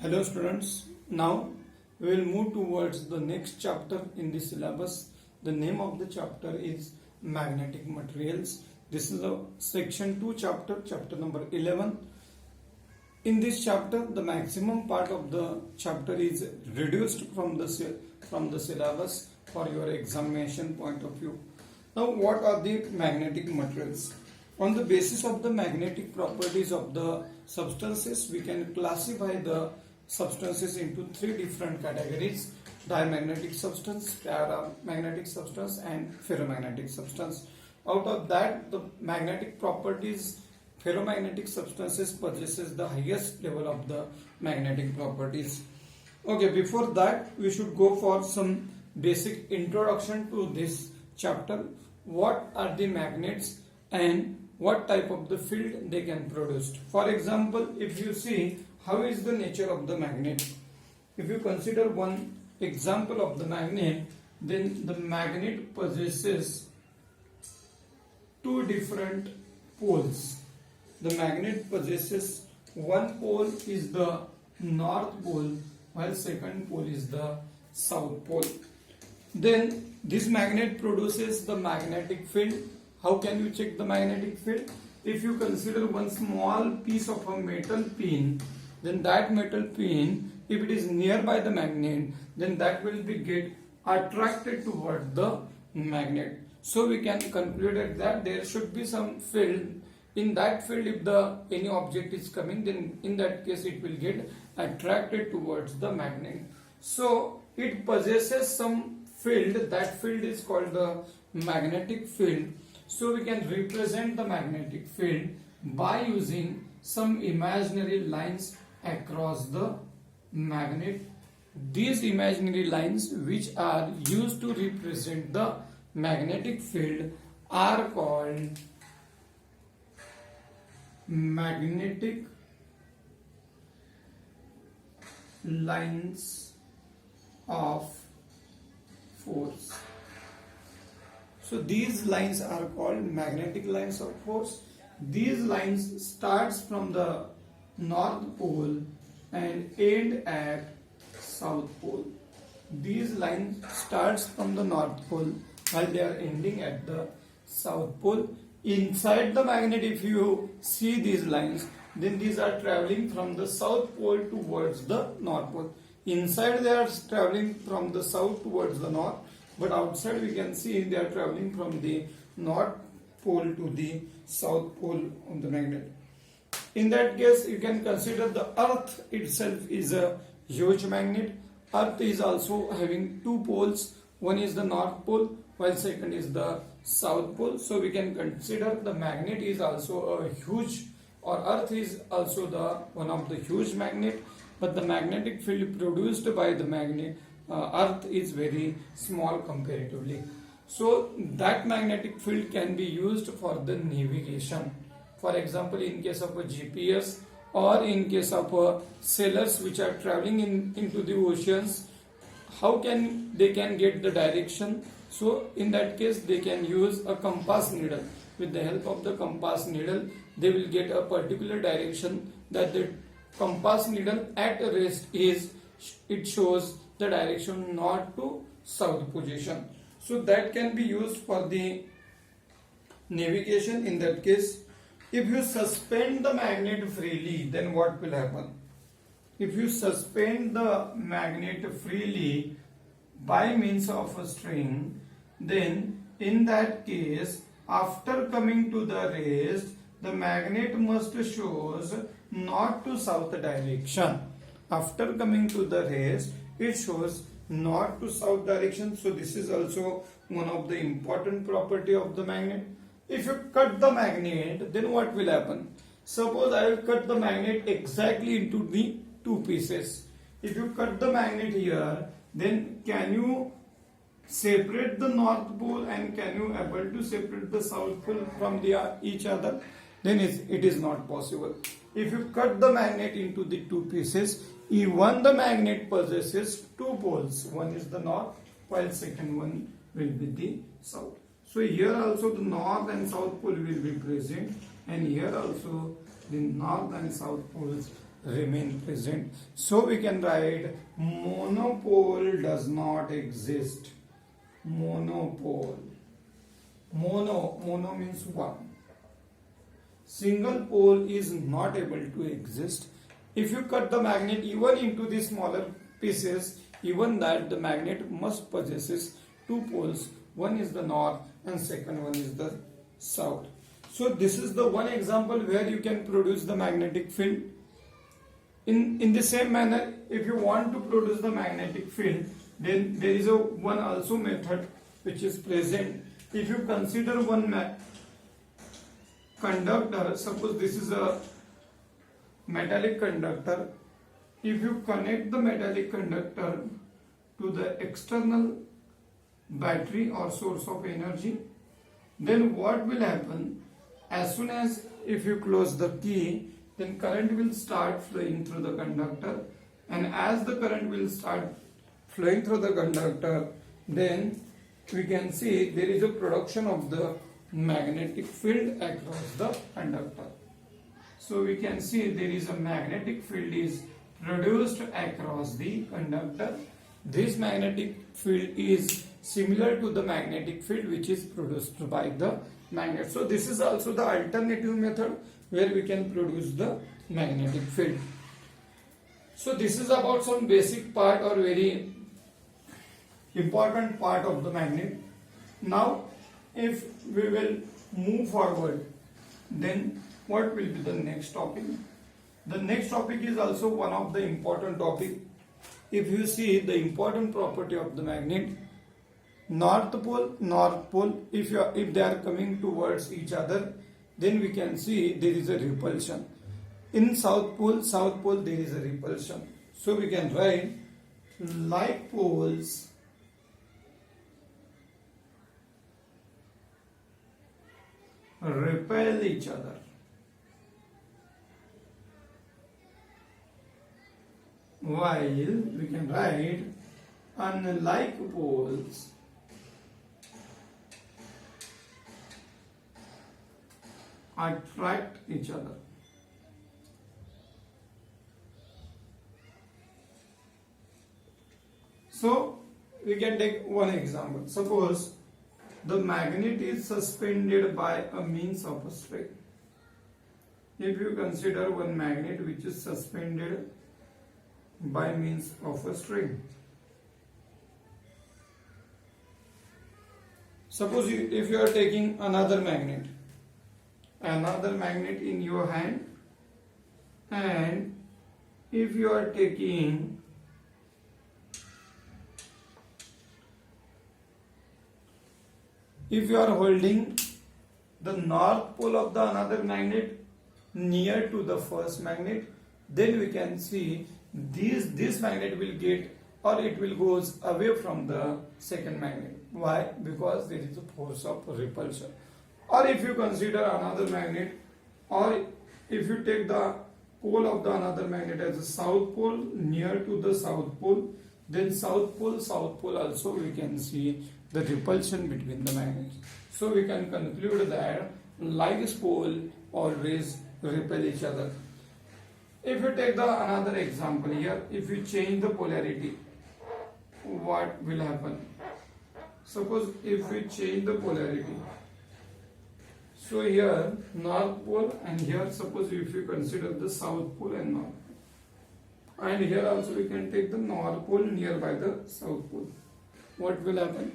Hello students, now we will move towards the next chapter in the syllabus. The name of the chapter is Magnetic Materials. This is a section 2 chapter number 11. In this chapter, the maximum part of the chapter is reduced from the syllabus for your examination point of view. Now, what are the magnetic materials? On the basis of the magnetic properties of the substances, we can classify the substances into three different categories: diamagnetic substance, paramagnetic substance, and ferromagnetic substance. Out of that, the magnetic properties, ferromagnetic substances possesses the highest level of the magnetic properties. Okay, before that, we should go for some basic introduction to this chapter. What are the magnets and what type of the field they can produce? For example, if you see how is the nature of the magnet, if you consider one example of the magnet, then the magnet possesses two different poles. The magnet possesses one pole is the north pole, while second pole is the south pole. Then this magnet produces the magnetic field. How can you check the magnetic field? If you consider one small piece of a metal pin, then that metal pin, if it is nearby the magnet, then that will be get attracted toward the magnet. So we can conclude that there should be some field. In that field, if the any object is coming, then in that case it will get attracted towards the magnet. So it possesses some field. That field is called the magnetic field. So we can represent the magnetic field by using some imaginary lines across the magnet. These imaginary lines, which are used to represent the magnetic field, are called magnetic lines of force. So these lines are called magnetic lines of force. These lines starts from the north pole and end at south pole. These lines starts from the north pole while they are ending at the south pole. Inside the magnet, if you see these lines, then these are traveling from the south pole towards the north pole. Inside they are traveling from the south towards the north, but outside we can see they are traveling from the north pole to the south pole of the magnet. In that case, you can consider the earth itself is a huge magnet. Earth is also having two poles. One is the north pole while second is the south pole. So we can consider the magnet is also a huge, or earth is also the one of the huge magnet, but the magnetic field produced by the magnet earth is very small comparatively. So that magnetic field can be used for the navigation. For example, in case of a GPS or in case of sailors which are traveling into the oceans, how can they can get the direction? So in that case they can use a compass needle. With the help of the compass needle, they will get a particular direction that the compass needle at rest is, it shows the direction north to south position. So that can be used for the navigation. In that case, if you suspend the magnet freely, then what will happen? If you suspend the magnet freely by means of a string, then in that case, after coming to the rest, the magnet must shows north to south direction. After coming to the rest, it shows north to south direction. So this is also one of the important property of the magnet. If you cut the magnet, then what will happen? Suppose I will cut the magnet exactly into the two pieces. If you cut the magnet here, then can you separate the north pole and can you able to separate the south pole from each other? Then it is not possible. If you cut the magnet into the two pieces, even the magnet possesses two poles. One is the north, while second one will be the south. So here also the north and south pole will be present, and here also the north and south poles remain present. So we can write monopole does not exist. Monopole. Mono means one. Single pole is not able to exist. If you cut the magnet even into the smaller pieces, even that the magnet must possesses two poles. One is the north and second one is the south. So this is the one example where you can produce the magnetic field. In the same manner, if you want to produce the magnetic field, then there is a one also method which is present. If you consider one conductor, suppose this is a metallic conductor. If you connect the metallic conductor to the external battery or source of energy, then what will happen? As soon as if you close the key, then current will start flowing through the conductor, and as the current will start flowing through the conductor, then we can see there is a production of the magnetic field across the conductor. So we can see there is a magnetic field is produced across the conductor. This magnetic field is similar to the magnetic field which is produced by the magnet. So this is also the alternative method where we can produce the magnetic field. So this is about some basic part or very important part of the magnet. Now if we will move forward, then what will be the next topic? The next topic is also one of the important topic. If you see the important property of the magnet, north pole, if they are coming towards each other, then we can see there is a repulsion. In south pole there is a repulsion. So we can write like poles repel each other. While we can write unlike poles attract each other. So we can take one example. Suppose the magnet is suspended by a means of a string. If you consider one magnet which is suspended by means of a string. Suppose if you are taking another magnet in your hand, and if you are taking if you are holding the north pole of the another magnet near to the first magnet, then we can see this magnet will get, or it will goes away from the second magnet. Why? Because there is a force of repulsion. Or if you consider another magnet, or if you take the pole of the another magnet as a south pole near to the south pole, then south pole also we can see the repulsion between the magnets. So we can conclude that like pole always repel each other. If you take the another example here, if you change the polarity, what will happen? Suppose if we change the polarity, so here north pole, and here suppose if you consider the south pole and north, and here also we can take the north pole nearby the south pole, what will happen?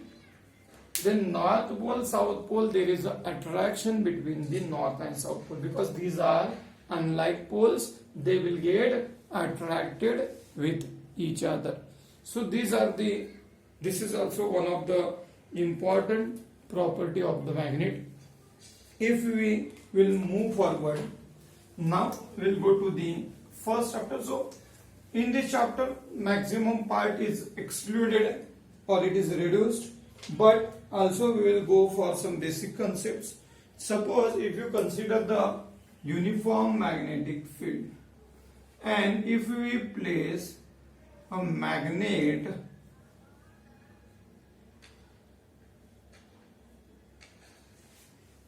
Then north pole, south pole, there is an attraction between the north and south pole, because these are unlike poles, they will get attracted with each other. So this is also one of the important property of the magnet. If we will move forward, now we'll go to the first chapter. So in this chapter, maximum part is excluded or it is reduced, but also we will go for some basic concepts. Suppose if you consider the uniform magnetic field, and if we place a magnet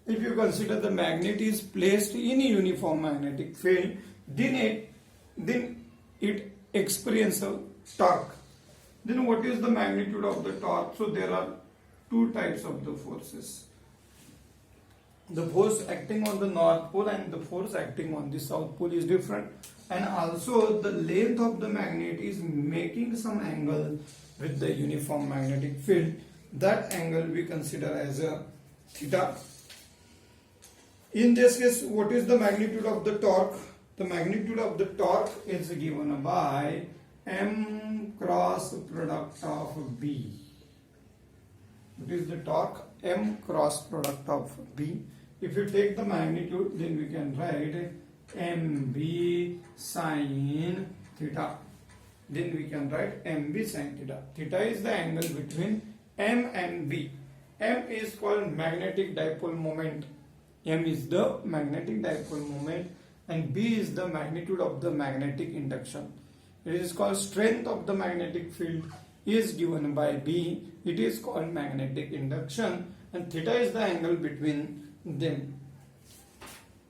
if you consider the magnet is placed in a uniform magnetic field, then then it experiences torque. Then what is the magnitude of the torque? So there are two types of the forces. The force acting on the north pole and the force acting on the south pole is different, and also the length of the magnet is making some angle with the uniform magnetic field. That angle we consider as a theta. In this case, what is the magnitude of the torque? The magnitude of the torque is given by M cross product of B. What is the torque? M cross product of B. If you take the magnitude, then we can write MB sine theta. Then we can write MB sine theta. Theta is the angle between M and B. M is called magnetic dipole moment. M is the magnetic dipole moment and B is the magnitude of the magnetic induction. It is called strength of the magnetic field is given by B. It is called magnetic induction, and theta is the angle between them.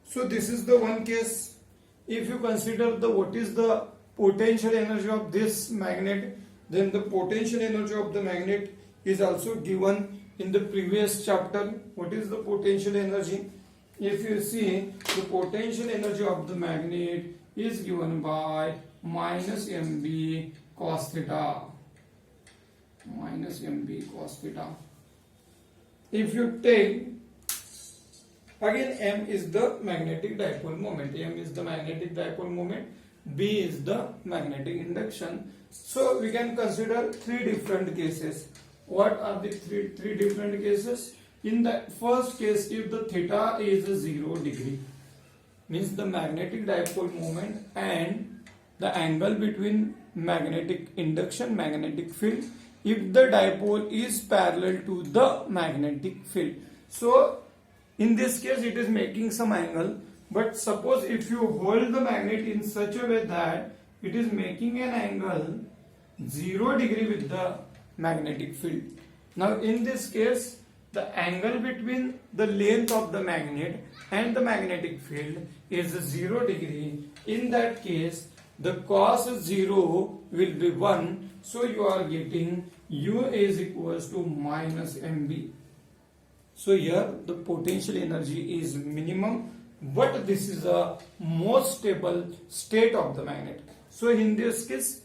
So this is the one case. If you consider the what is the potential energy of this magnet, then the potential energy of the magnet is also given in the previous chapter. What is the potential energy? If you see, the potential energy of the magnet is given by minus mb cos theta. Minus mb cos theta. If you take, again M is the magnetic dipole moment. M is the magnetic dipole moment. B is the magnetic induction. So we can consider three different cases. What are the three different cases? In the first case, if the theta is 0 degree, means the magnetic dipole moment and the angle between magnetic induction, magnetic field, if the dipole is parallel to the magnetic field. So in this case it is making some angle, but suppose if you hold the magnet in such a way that it is making an angle 0 degree with the magnetic field. Now in this case, the angle between the length of the magnet and the magnetic field is 0 degree. In that case, the cos 0 will be 1. So you are getting U is equals to minus mb. So here the potential energy is minimum, but this is a most stable state of the magnet. So in this case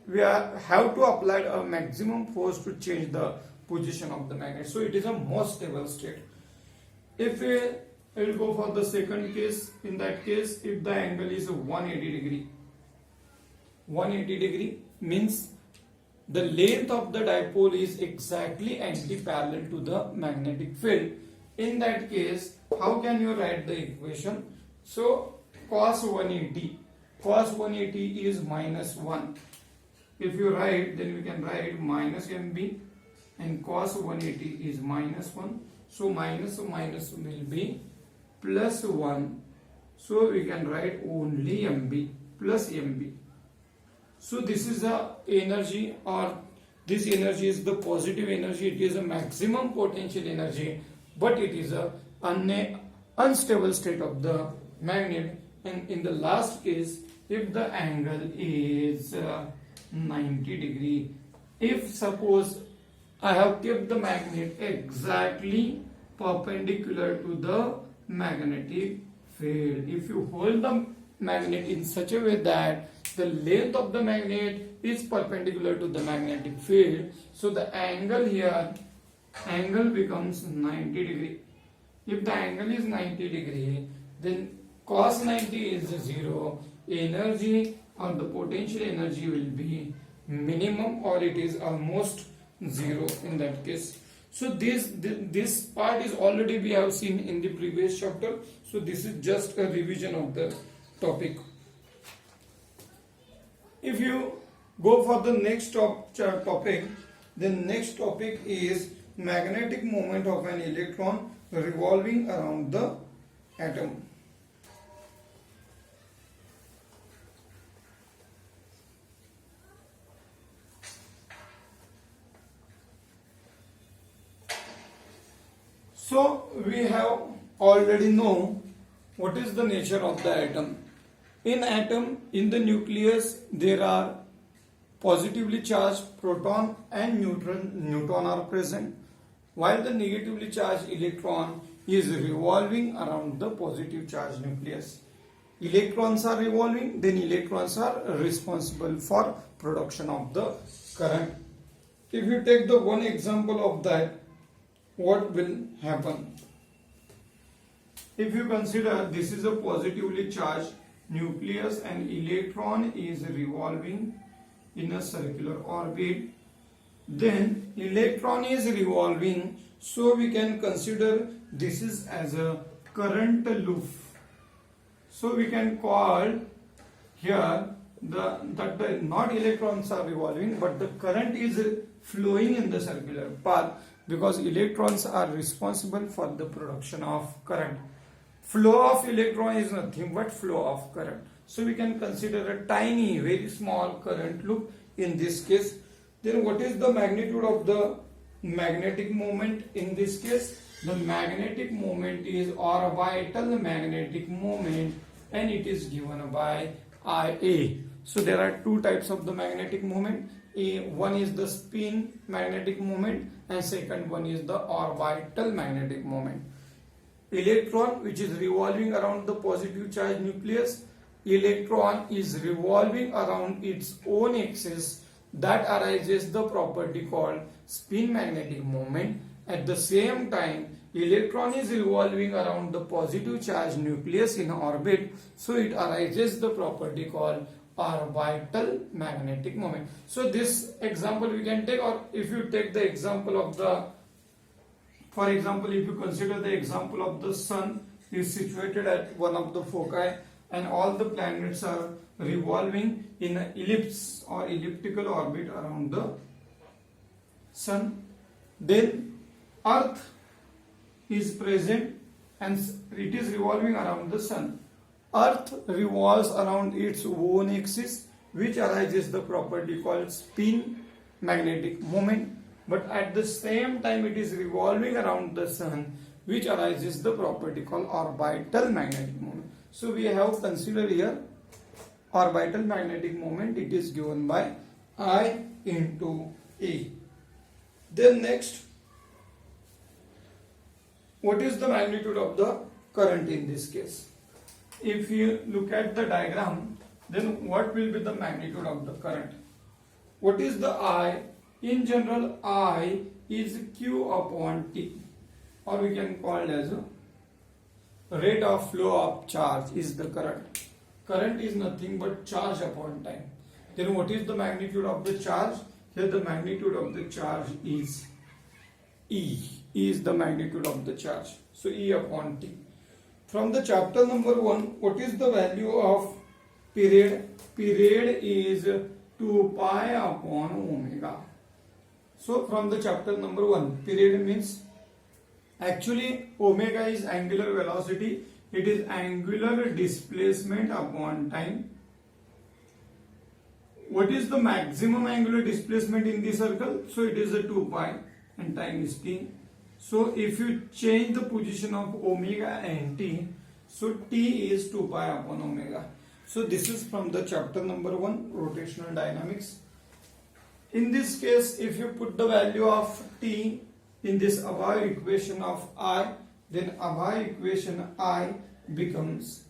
we have to apply a maximum force to change the position of the magnet. So it is a most stable state. If we will go for the second case, in that case, if the angle is 180 degree, 180 degree means the length of the dipole is exactly anti-parallel to the magnetic field. In that case, how can you write the equation? So cos 180 is minus 1. If you write, then we can write minus mb, and cos 180 is minus 1. So minus will be plus 1. So we can write only mb plus mb. So this is the energy, or this energy is the positive energy. It is a maximum potential energy, but it is a unstable state of the magnet. And in the last case, if the angle is 90 degree, if suppose I have kept the magnet exactly perpendicular to the magnetic field. If you hold the magnet in such a way that the length of the magnet is perpendicular to the magnetic field, so the angle here, angle becomes 90 degree. If the angle is 90 degree, then cos 90 is 0. Energy or the potential energy will be minimum, or it is almost 0 in that case. So this part is already we have seen in the previous chapter. So this is just a revision of the topic. If you go for the next topic, the next topic is magnetic moment of an electron revolving around the atom. So we have already know what is the nature of the atom. In atom, in the nucleus, there are positively charged proton and neutron are present, while the negatively charged electron is revolving around the positive charged nucleus. Electrons are revolving, then electrons are responsible for production of the current. If you take the one example of that, what will happen? If you consider this is a positively charged nucleus and electron is revolving in a circular orbit, then electron is revolving, so we can consider this is as a current loop. So we can call here that not electrons are revolving, but the current is flowing in the circular path, because electrons are responsible for the production of current. Flow of electron is nothing but flow of current. So we can consider a tiny, very small current loop in this case. Then what is the magnitude of the magnetic moment in this case? The magnetic moment is orbital magnetic moment, and it is given by Ia. So there are two types of the magnetic moment. One is the spin magnetic moment and second one is the orbital magnetic moment. Electron, which is revolving around the positive charge nucleus, electron is revolving around its own axis, that arises the property called spin magnetic moment. At the same time, electron is revolving around the positive charge nucleus in orbit, so it arises the property called orbital magnetic moment. So this example we can take, or if you take the example of the, for example, if you consider the example of the sun is situated at one of the foci and all the planets are revolving in an ellipse or elliptical orbit around the sun, then earth is present and it is revolving around the sun. Earth revolves around its own axis, which arises the property called spin magnetic moment, but at the same time it is revolving around the sun, which arises the property called orbital magnetic moment. So we have considered here orbital magnetic moment. It is given by I into E. Then next, what is the magnitude of the current in this case? If you look at the diagram, then what will be the magnitude of the current? What is the I? In general, I is Q upon T, or we can call it as a rate of flow of charge is the current. Current is nothing but charge upon time. Then what is the magnitude of the charge? Here the magnitude of the charge is E. E is the magnitude of the charge. So E upon T. From the chapter number 1, what is the value of period? Period is 2 pi upon omega. So from the chapter number 1, period means, actually omega is angular velocity. It is angular displacement upon time. What is the maximum angular displacement in the circle? So it is a 2 pi and time is t. So if you change the position of omega and t, so t is 2 pi upon omega. So this is from the chapter number 1, rotational dynamics. In this case, if you put the value of t in this above equation of I, then above equation I becomes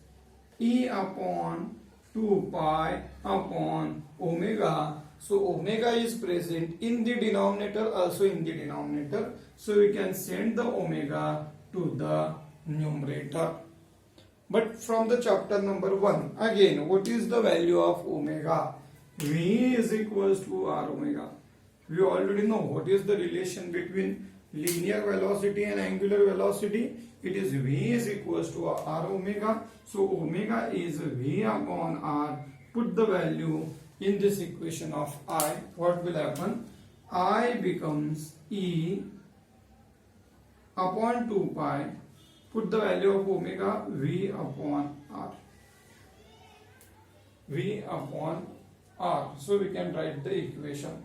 E upon 2 pi upon omega. So omega is present in the denominator, also in the denominator. So we can send the omega to the numerator. But from the chapter number 1, again, what is the value of omega? V is equals to r omega. We already know what is the relation between linear velocity and angular velocity. It is V is equals to r omega. So omega is V upon r. Put the value in this equation of I. What will happen? I becomes E upon 2 pi. Put the value of omega, V upon r. V upon r. So we can write the equation.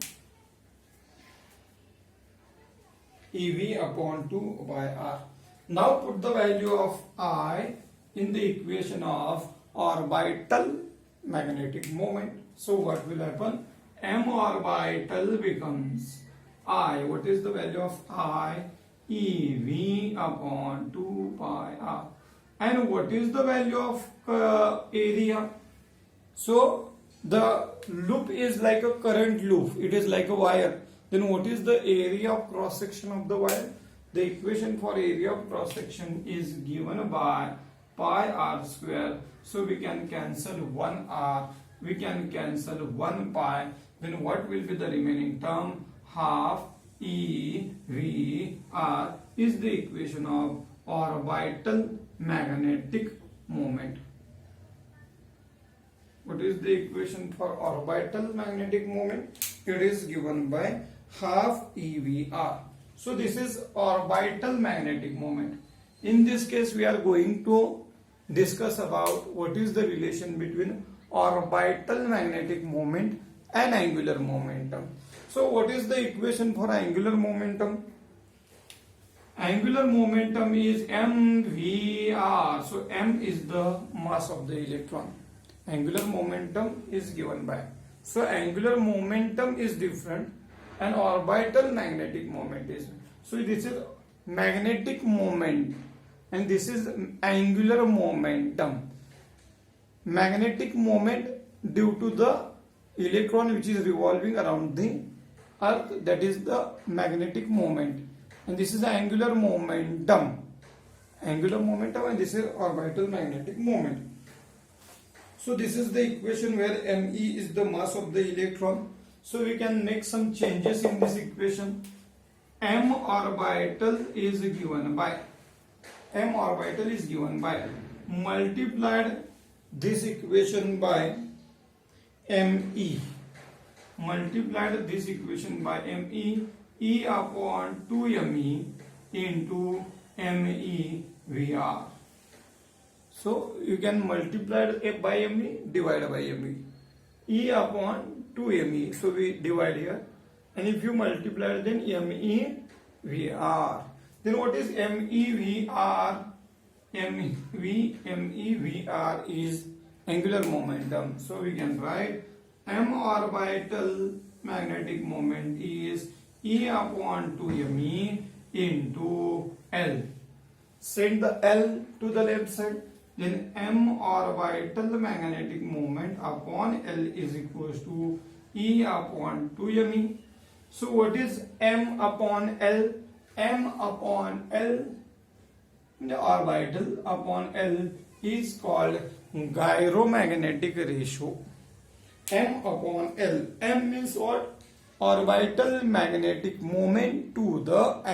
EV upon 2 by r. Now put the value of I in the equation of orbital magnetic moment. So what will happen? M orbital becomes I. What is the value of I? EV upon 2 pi r. And what is the value of area? So the loop is like a current loop. It is like a wire. Then what is the area of cross section of the wire? The equation for area of cross section is given by pi r square. So we can cancel 1 r. We can cancel 1 pi. Then what will be the remaining term? Half E V R is the equation of orbital magnetic moment. What is the equation for orbital magnetic moment? It is given by half EVR. So this is orbital magnetic moment. In this case, we are going to discuss about what is the relation between orbital magnetic moment and angular momentum. So what is the equation for angular momentum? Angular momentum is mvr. So m is the mass of the electron. Angular momentum is given by. So angular momentum is different and orbital magnetic moment is. So this is magnetic moment and this is angular momentum. Magnetic moment due to the electron which is revolving around the earth, that is the magnetic moment, and this is the angular momentum. Angular momentum and this is orbital magnetic moment. So this is the equation where me is the mass of the electron. So we can make some changes in this equation. M orbital is given by multiplied this equation by me. Multiplied this equation by me, E upon 2me into me Vr. So you can multiply it by me, divide by me. E upon 2me. So we divide here. And if you multiply then me Vr. Then what is me Vr? me Vr is angular momentum. So we can write m orbital magnetic moment is E upon 2me into L. Send the L to the left side. Then m orbital magnetic moment upon L is equals to E upon 2me. So what is m upon L? M upon L, the orbital upon L is called gyromagnetic ratio. M upon L. M means what? Orbital magnetic moment to the